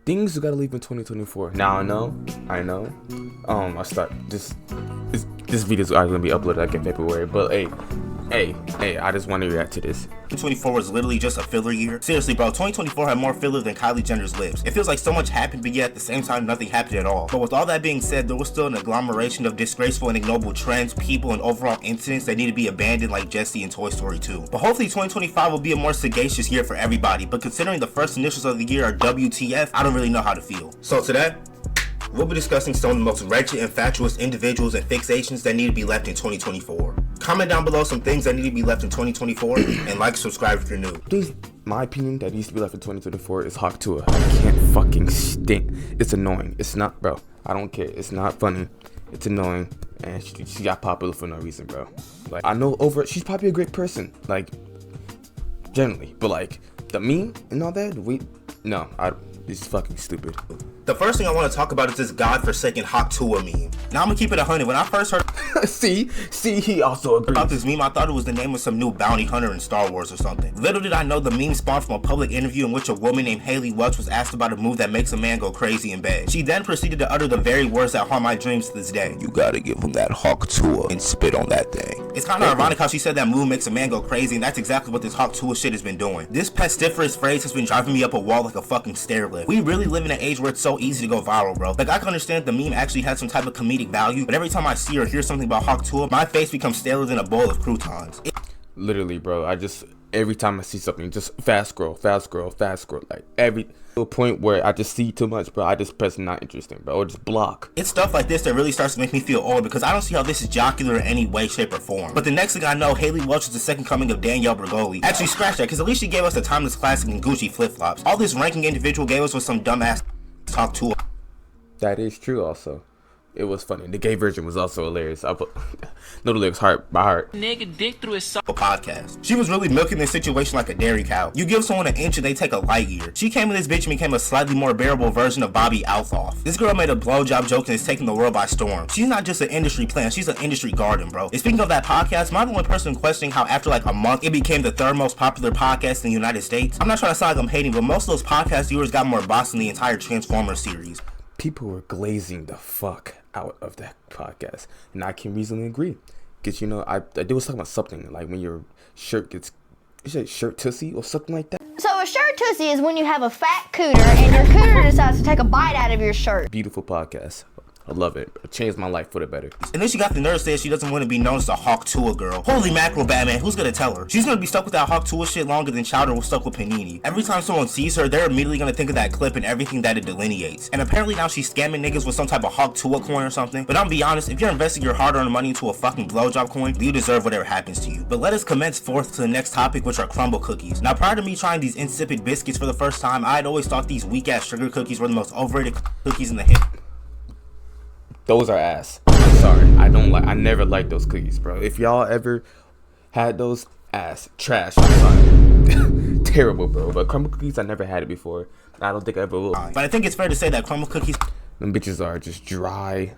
things you gotta leave in 2024. Now I know. I start this video's already gonna be uploaded like in February, but hey, I just want to react to this. 2024 was literally just a filler year. Seriously, bro, 2024 had more filler than Kylie Jenner's lips. It feels like so much happened, but yet at the same time, nothing happened at all. But with all that being said, there was still an agglomeration of disgraceful and ignoble trends, people, and overall incidents that need to be abandoned, like Jessie and Toy Story 2. But hopefully 2025 will be a more sagacious year for everybody, but considering the first initials of the year are WTF, I don't really know how to feel. So today, we'll be discussing some of the most wretched and fatuous individuals and fixations that need to be left in 2024. Comment down below some things that need to be left in 2024, and like, subscribe if you're new. My opinion that needs to be left in 2024 is Hawk Tuah. I can't fucking stand. It's annoying. It's not, bro. I don't care. It's not funny. It's annoying, and she got popular for no reason, bro. Like, I know she's probably a great person, like, generally, but like the meme and all that. It's fucking stupid. The first thing I want to talk about is this godforsaken Hawk Tuah meme. Now I'm gonna keep it 100. When I first heard see, he also agrees. About this meme, I thought it was the name of some new bounty hunter in Star Wars or something. Little did I know the meme spawned from a public interview in which a woman named Haley Welch was asked about a move that makes a man go crazy in bed. She then proceeded to utter the very words that haunt my dreams to this day. You gotta give him that Hawk Tuah and spit on that thing. It's kind of ironic how she said that move makes a man go crazy, and that's exactly what this Hawk Tuah shit has been doing. This pestiferous phrase has been driving me up a wall like a fucking stair lift. We really live in an age where it's so easy to go viral, bro. Like, I can understand the meme actually has some type of comedic value, but every time I see or hear something about Hawk Tuah, my face becomes staler than a bowl of croutons. Literally, bro, every time I see something, just fast scroll, like to a point where I just see too much, bro. I just press not interesting, bro, or just block. It's stuff like this that really starts to make me feel old, because I don't see how this is jocular in any way, shape, or form. But the next thing I know, Haley Welch is the second coming of Danielle Bregoli. Actually, scratch that, because at least she gave us a timeless classic in Gucci flip-flops. All this ranking individual gave us was some dumbass Hawk Tuah. That is true also. It was funny. The gay version was also hilarious. I put no the lyrics heart by heart. Nigga dick through his podcast. She was really milking this situation like a dairy cow. You give someone an inch and they take a light year. She came in this bitch and became a slightly more bearable version of Bobby Althoff. This girl made a blowjob joke and is taking the world by storm. She's not just an industry plant, she's an industry garden, bro. And speaking of that podcast, am I the only person questioning how after like a month it became the third most popular podcast in the United States? I'm not trying to sound like I'm hating, but most of those podcast viewers got more bots than the entire Transformers series. People were glazing the fuck out of that podcast, and I can reasonably agree, because I was talking about something like when your shirt gets, is it shirt tussie or something like that? So a shirt tussie is when you have a fat cooter and your cooter decides to take a bite out of your shirt. Beautiful podcast. I love it. It changed my life for the better. And then she got the nerve to say she doesn't want to be known as a Hawk Tuah girl. Holy mackerel, Batman, who's gonna tell her? She's gonna be stuck with that Hawk Tuah shit longer than Chowder was stuck with Panini. Every time someone sees her, they're immediately gonna think of that clip and everything that it delineates. And apparently now she's scamming niggas with some type of Hawk Tuah coin or something. But I'm gonna be honest, if you're investing your hard-earned money into a fucking blowjob coin, you deserve whatever happens to you. But let us commence forth to the next topic, which are crumble cookies. Now, prior to me trying these insipid biscuits for the first time, I'd always thought these weak-ass sugar cookies were the most overrated cookies in the hip. Those are ass. I'm sorry. I never liked those cookies, bro. If y'all ever had those, ass. Trash. I'm sorry. Terrible, bro. But crumble cookies, I never had it before. I don't think I ever will. But I think it's fair to say that crumble cookies, them bitches are just dry.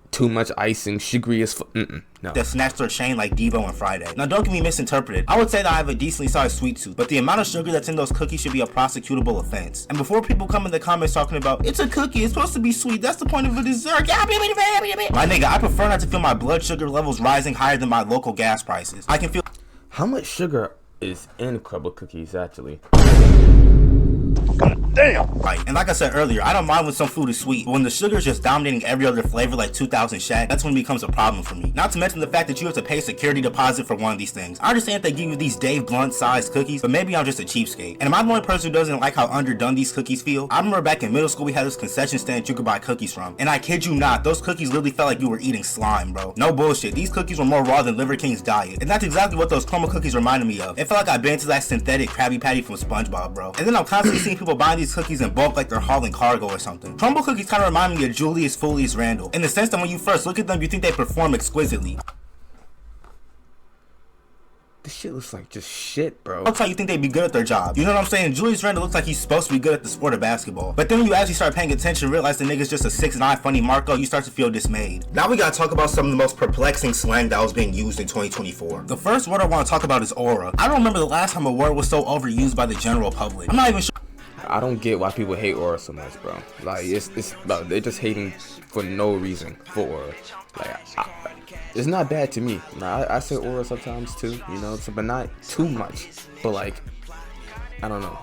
Too much icing, sugary as no. That snatched their chain like Devo and Friday. Now don't get me misinterpreted. I would say that I have a decently sized sweet tooth, but the amount of sugar that's in those cookies should be a prosecutable offense. And before people come in the comments talking about, it's a cookie, it's supposed to be sweet, that's the point of a dessert. My nigga, I prefer not to feel my blood sugar levels rising higher than my local gas prices. I can feel. How much sugar is in crumble cookies actually? Damn. Right, and like I said earlier, I don't mind when some food is sweet, but when the sugar is just dominating every other flavor like 2000 Shaq, that's when it becomes a problem for me. Not to mention the fact that you have to pay a security deposit for one of these things. I understand they give you these Dave Blunt sized cookies, but maybe I'm just a cheapskate. And am I the only person who doesn't like how underdone these cookies feel? I remember back in middle school we had this concession stand you could buy cookies from, and I kid you not, those cookies literally felt like you were eating slime, bro. No bullshit, these cookies were more raw than Liver King's diet, and that's exactly what those crumble cookies reminded me of. It felt like I'd been to that synthetic Krabby Patty from SpongeBob, bro. And then I'm constantly seeing people buying these cookies in bulk like they're hauling cargo or something. Crumble cookies kind of remind me of Julius Foulius Randle, in the sense that when you first look at them, you think they perform exquisitely. This shit looks like just shit, bro. That's how you think they'd be good at their job. You know what I'm saying? Julius Randle looks like he's supposed to be good at the sport of basketball. But then when you actually start paying attention, realize the nigga's just a 6'9" funny Marco, you start to feel dismayed. Now we gotta talk about some of the most perplexing slang that was being used in 2024. The first word I want to talk about is aura. I don't remember the last time a word was so overused by the general public. I'm not even sure I don't get why people hate Aura so much, bro. Like it's bro, they're just hating for no reason for Aura. Like it's not bad to me. Now I say Aura sometimes too, you know, but not too much. But like I don't know.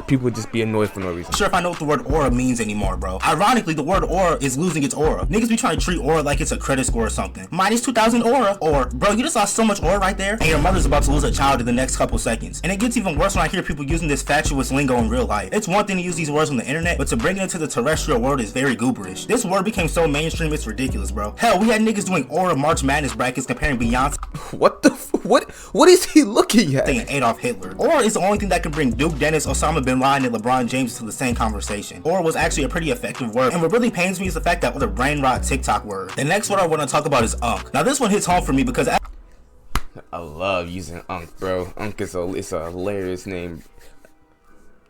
People just be annoyed for no reason. Sure if I know what the word aura means anymore, bro. Ironically, the word aura is losing its aura. Niggas be trying to treat aura like it's a credit score or something. Minus 2,000 aura, or bro, you just lost so much aura right there, and your mother's about to lose a child in the next couple seconds. And it gets even worse when I hear people using this fatuous lingo in real life. It's one thing to use these words on the internet, but to bring it into the terrestrial world is very gooberish. This word became so mainstream, it's ridiculous, bro. Hell, we had niggas doing aura March Madness brackets comparing Beyonce What the what is he looking at? and Adolf Hitler. Aura is the only thing that can bring Duke Dennis, Osama bin Laden, and LeBron James to the same conversation. Aura was actually a pretty effective word, and what really pains me is the fact that other brain rot TikTok word. The next word I want to talk about is unk. Now this one hits home for me because I love using Unk, bro. Unk is it's a hilarious name.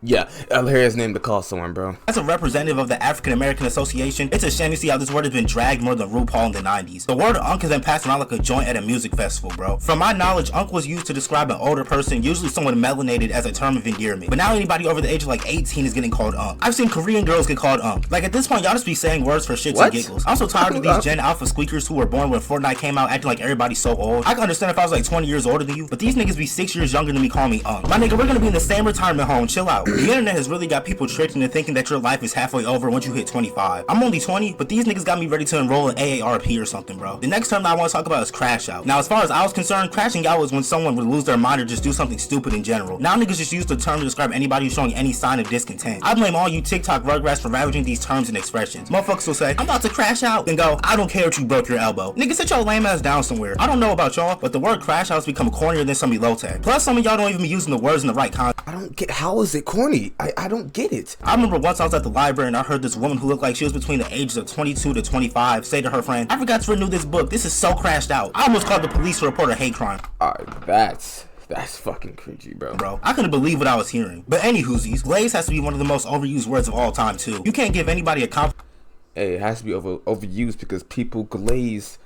Yeah, a hilarious name to call someone, bro. as a representative of the African American Association, it's a shame to see how this word has been dragged more than RuPaul in the 90s. The word unk has been passed around like a joint at a music festival, bro. From my knowledge, unk was used to describe an older person, usually someone melanated, as a term of endearment. But now anybody over the age of like 18 is getting called unk. I've seen Korean girls get called unk. Like at this point, y'all just be saying words for shits and giggles. I'm so tired of these Gen Alpha squeakers who were born when Fortnite came out acting like everybody's so old. I can understand if I was like 20 years older than you, but these niggas be 6 years younger than me calling me unk. My nigga, we're gonna be in the same retirement home, chill out. The internet has really got people tricked into thinking that your life is halfway over once you hit 25. I'm only 20, but these niggas got me ready to enroll in AARP or something, bro. The next term that I want to talk about is crash out. Now, as far as I was concerned, crashing out was when someone would lose their mind or just do something stupid in general. Now niggas just use the term to describe anybody who's showing any sign of discontent. I blame all you TikTok rugrats for ravaging these terms and expressions. Motherfuckers will say, I'm about to crash out, and go, I don't care if you broke your elbow. Nigga, sit your lame ass down somewhere. I don't know about y'all, but the word crash out has become cornier than some Elote. Plus, some of y'all don't even be using the words in the right context. I don't get, how is it corny? I don't get it. I remember once I was at the library and I heard this woman who looked like she was between the ages of 22 to 25 say to her friend, I forgot to renew this book. This is so crashed out. I almost called the police to report a hate crime. Alright, that's fucking cringy, bro. I couldn't believe what I was hearing. But anywhoosies, glaze has to be one of the most overused words of all time too. You can't give anybody a compliment. Hey, it has to be overused because people glaze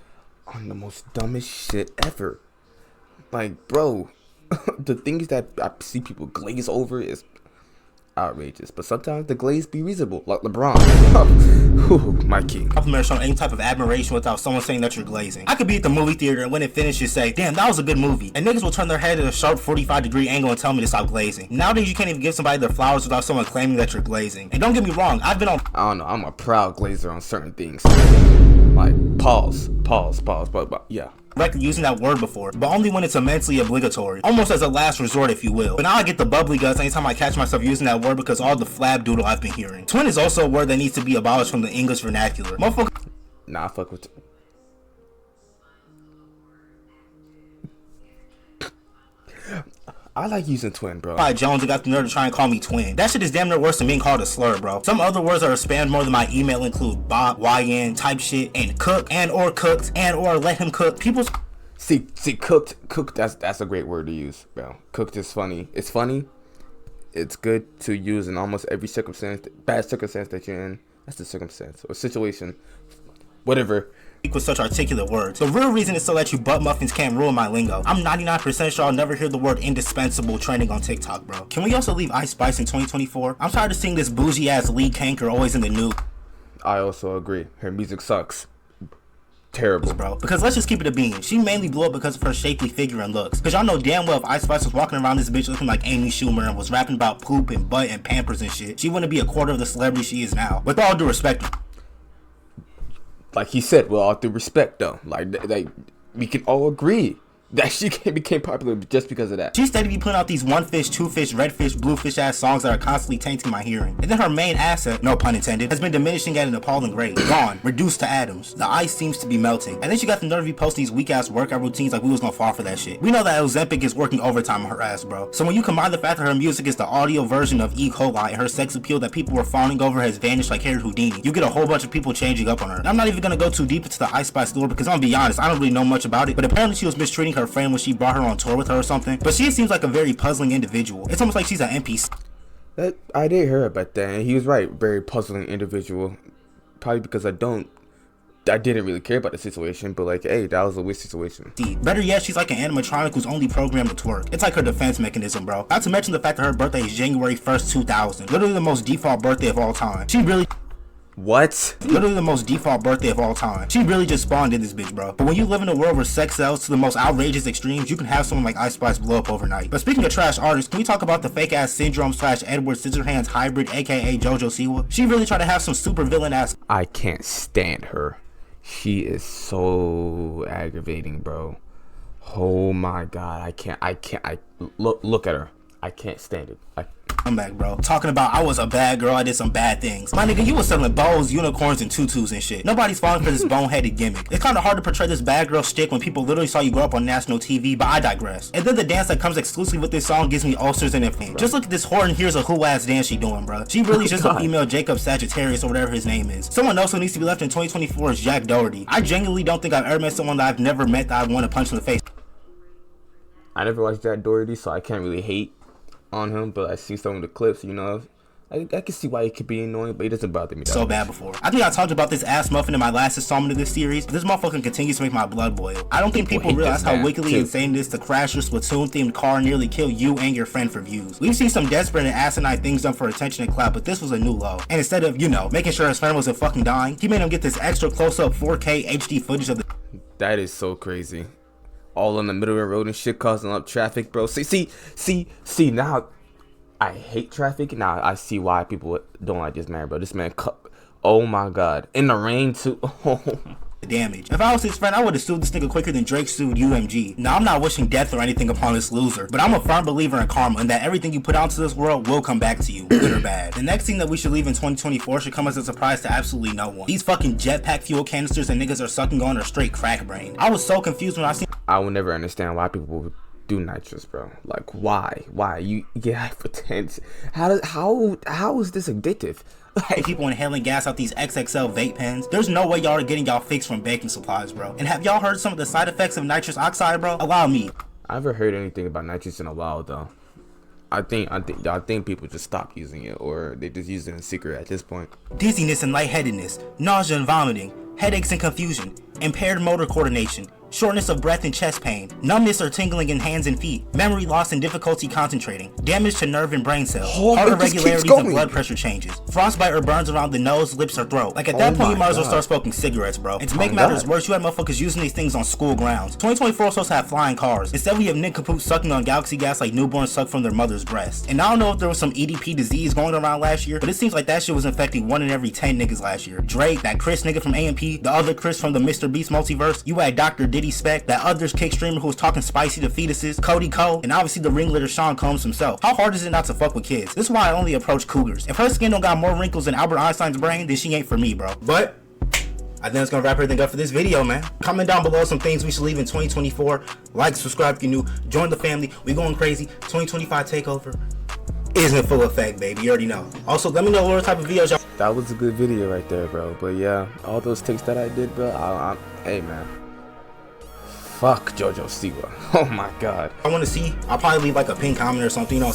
on the most dumbest shit ever. Like, bro, the things that I see people glaze over is outrageous, but sometimes the glaze be reasonable, like LeBron. Ooh, my king. Compliment showing any type of admiration without someone saying that you're glazing. I could be at the movie theater and when it finishes say, damn, that was a good movie. And niggas will turn their head at a sharp 45-degree angle and tell me to stop glazing. Nowadays you can't even give somebody their flowers without someone claiming that you're glazing. And don't get me wrong, I've been on I don't know, I'm a proud glazer on certain things. Like, pause, but yeah. record using that word before, but only when it's immensely obligatory, almost as a last resort if you will. But now I get the bubbly guts anytime I catch myself using that word because all the flab doodle I've been hearing. Twin is also a word that needs to be abolished from the English vernacular. Motherfucker. Nah, I fuck with I like using twin, bro. Jones got the nerve to try and call me twin. That shit is damn near worse than being called a slur, bro. Some other words that are spammed more than my email include bot, YN, type shit, and cook, and or cooked, and or let him cook. People See, cooked, that's a great word to use, bro. Cooked is funny. It's funny. It's good to use in almost every circumstance, bad circumstance that you're in. That's the circumstance or situation, whatever. with such articulate words. The real reason is so that you butt muffins can't ruin my lingo. I'm 99% sure I'll never hear the word indispensable trending on TikTok, bro. Can we also leave Ice Spice in 2024? I'm tired of seeing this bougie ass lead canker always in the news. I also agree. Her music sucks. Terrible, bro. Because let's just keep it a bean. She mainly blew up because of her shapely figure and looks. Because y'all know damn well if Ice Spice was walking around this bitch looking like Amy Schumer and was rapping about poop and butt and Pampers and shit, she wouldn't be a quarter of the celebrity she is now. With all due respect. Like he said, with all due respect though, like we can all agree that she became popular just because of that. She steady be putting out these one fish, two fish, red fish, blue fish ass songs that are constantly tainting my hearing. And then her main asset, no pun intended, has been diminishing at an appalling rate. Gone, reduced to atoms. The ice seems to be melting. And then she got the nerve to post these weak ass workout routines like we was gonna fall for that shit. We know that Ozempic is working overtime on her ass, bro. So when you combine the fact that her music is the audio version of E. coli and her sex appeal that people were fawning over has vanished like Harry Houdini, you get a whole bunch of people changing up on her. And I'm not even gonna go too deep into the Ice Spice lore because I'm gonna be honest, I don't really know much about it, but apparently she was mistreating her friend when she brought her on tour with her or something. But she seems like a very puzzling individual. It's almost like she's an NPC. I did hear about that, and he was right. Very puzzling individual. Probably because I don't didn't really care about the situation, but like, hey, that was a weird situation. Better yet, she's like an animatronic who's only programmed to twerk. It's like her defense mechanism, bro. Not to mention the fact that her birthday is January 1st, 2000. Literally the most default birthday of all time. What? Literally the most default birthday of all time. She really just spawned in this bitch, bro. But when you live in a world where sex sells to the most outrageous extremes, you can have someone like Ice Spice blow up overnight. But speaking of trash artists, can we talk about the fake ass Syndrome / Edward Scissorhands hybrid, aka JoJo Siwa? She really tried to have some super villain ass. I can't stand her. She is so aggravating, bro. Oh my god, I can't. Look at her. I can't stand it. I'm back, bro. Talking about I was a bad girl, I did some bad things. My nigga, you was selling bows, unicorns, and tutus and shit. Nobody's falling for this boneheaded gimmick. It's kind of hard to portray this bad girl shtick when people literally saw you grow up on national TV, but I digress. And then the dance that comes exclusively with this song gives me ulcers and inflammation. Just look at this whore and here's a who-ass dance she doing, bro. She really just a female Jacob Sagittarius or whatever his name is. Someone else who needs to be left in 2024 is Jack Doherty. I genuinely don't think I've ever met someone that I've never met that I'd want to punch in the face. I never watched Jack Doherty, so I can't really hate on him, but I see some of the clips, you know. I can see why he could be annoying, but it doesn't bother me that so much. Bad before. I think I talked about this ass muffin in my last installment of this series, but this motherfucker continues to make my blood boil. I don't think people realize how wickedly insane it is to crash your Splatoon-themed car and nearly kill you and your friend for views. We've seen some desperate and asinine things done for attention and clout, but this was a new low. And instead of, you know, making sure his friend wasn't fucking dying, he made him get this extra close-up 4K HD footage of the... That is so crazy. All in the middle of the road and shit, causing up traffic, bro. See, now... I hate traffic. Now I see why people don't like this man, bro. This man, oh my god, in the rain too. Damage. If I was his friend, I would have sued this nigga quicker than Drake sued UMG. Now, I'm not wishing death or anything upon this loser, but I'm a firm believer in karma and that everything you put out into this world will come back to you, good or bad. The next thing that we should leave in 2024 should come as a surprise to absolutely no one. These fucking jetpack fuel canisters and niggas are sucking on are straight crack brain. I was so confused when I seen... I will never understand why people would do nitrous, bro. Like, why you get hypertension? How is this addictive? Like, people inhaling gas out these XXL vape pens. There's no way y'all are getting y'all fix from baking supplies, bro. And have y'all heard some of the side effects of nitrous oxide, bro? Allow me. I haven't heard anything about nitrous in a while though. I think people just stopped using it, or they just use it in secret at this point. Dizziness and lightheadedness, nausea and vomiting, headaches and confusion, impaired motor coordination, shortness of breath and chest pain, numbness or tingling in hands and feet, memory loss and difficulty concentrating, damage to nerve and brain cells, heart irregularities and blood pressure changes, frostbite or burns around the nose, lips, or throat. Like at that point, you might as well start smoking cigarettes, bro. And to make matters worse, you had motherfuckers using these things on school grounds. 2024 was supposed to have flying cars. Instead, we have nincompoops sucking on galaxy gas like newborns suck from their mother's breast. And I don't know if there was some EDP disease going around last year, but it seems like that shit was infecting 1 in every 10 niggas last year. Drake, that Chris nigga from AMP, the other Chris from the Mr. Beast multiverse, you had Dr. Diddy Spec, that other kick streamer who was talking spicy to fetuses, Cody Cole, and obviously the ringleader Sean Combs himself. How hard is it not to fuck with kids? This is why I only approach cougars. If her skin don't got more wrinkles than Albert Einstein's brain, then she ain't for me, bro. But I think that's gonna wrap everything up for this video, man. Comment down below some things we should leave in 2024. Like, subscribe if you're new, join the family. We going crazy. 2025 takeover is in full effect, baby. You already know. Also, let me know what type of videos y'all. That was a good video right there, bro. But yeah, all those takes that I did, bro. Hey, man. Fuck JoJo Siwa. Oh my god. I want to see. I'll probably leave like a pin comment or something, you know.